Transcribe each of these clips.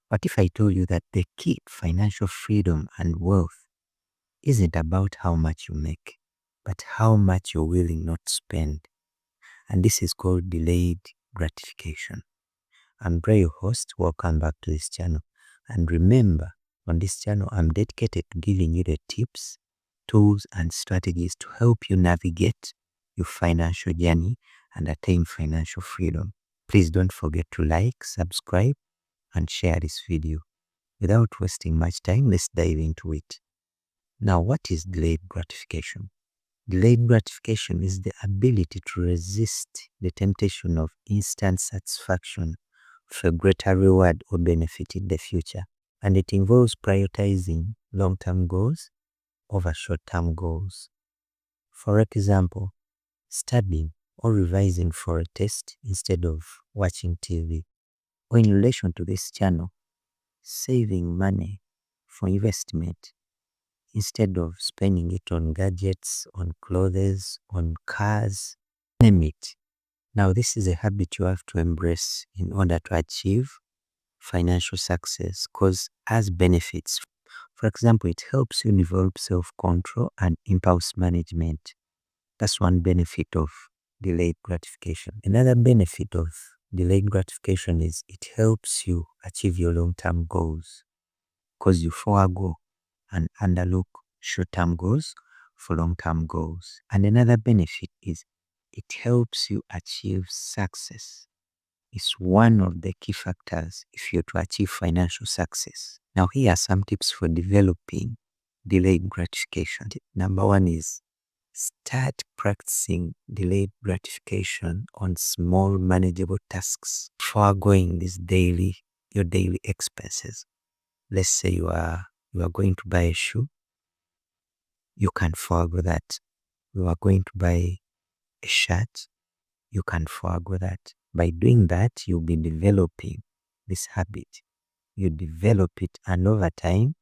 What if I told you that the key to financial freedom and wealth isn't about how much you make, but how much you're willing not to spend? And this is called delayed gratification. I'm Bray, your host. Welcome back to this channel. And remember, on this channel, I'm dedicated to giving you the tips, tools, and strategies to help you navigate your financial journey and attain financial freedom. Please don't forget to like, subscribe, and share this video. Without wasting much time, let's dive into it. Now, what is delayed gratification? Delayed gratification is the ability to resist the temptation of instant satisfaction for greater reward or benefit in the future. And it involves prioritizing long-term goals over short-term goals. For example, studying or revising for a test instead of watching TV. Or in relation to this channel, saving money for investment instead of spending it on gadgets, on clothes, on cars, name it. Now, this is a habit you have to embrace in order to achieve financial success because it has benefits. For example, it helps you develop self-control and impulse management. That's one benefit of delayed gratification. Another benefit of delayed gratification is it helps you achieve your long-term goals because you forego and underlook short-term goals for long-term goals. And another benefit is it helps you achieve success. It's one of the key factors if you're to achieve financial success. Now, here are some tips for developing delayed gratification. Number one is start practicing delayed gratification on small manageable tasks, foregoing your daily expenses. Let's say you are going to buy a shoe, you can forego that. You are going to buy a shirt, you can forego that. By doing that, you'll be developing this habit. You develop it, and over time,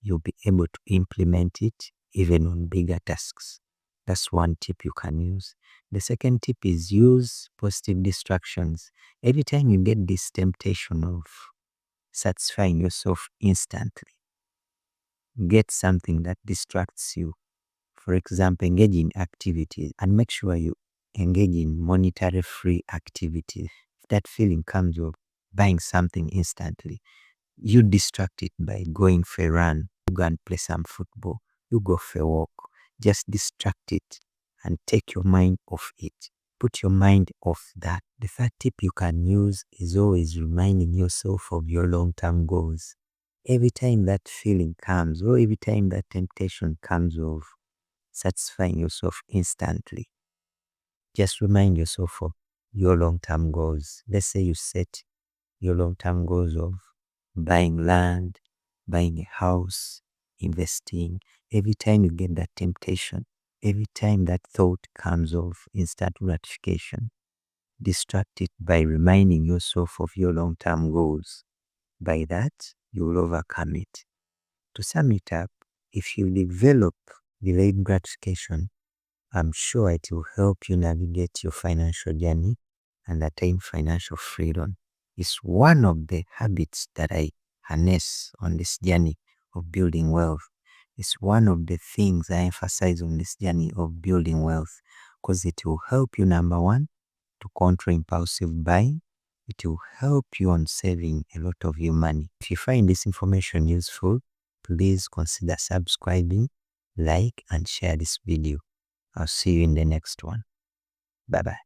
you'll be able to implement it even on bigger tasks. That's one tip you can use. The second tip is use positive distractions. Every time you get this temptation of satisfying yourself instantly, get something that distracts you. For example, engage in activities and make sure you engage in monetary-free activities. If that feeling comes of buying something instantly, you distract it by going for a run. You go and play some football. You go for a walk. Just distract it and take your mind off it. Put your mind off that. The third tip you can use is always reminding yourself of your long-term goals. Every time that feeling comes, or every time that temptation comes of satisfying yourself instantly, just remind yourself of your long-term goals. Let's say you set your long-term goals of buying land, buying a house, investing. Every time you get that temptation, every time that thought comes of instant gratification, distract it by reminding yourself of your long-term goals. By that, you will overcome it. To sum it up, if you develop delayed gratification, I'm sure it will help you navigate your financial journey and attain financial freedom. It's one of the habits that I harness on this journey of building wealth. It's one of the things I emphasize on this journey of building wealth because it will help you, number one, to control impulsive buying. It will help you on saving a lot of your money. If you find this information useful, please consider subscribing, like, and share this video. I'll see you in the next one. Bye-bye.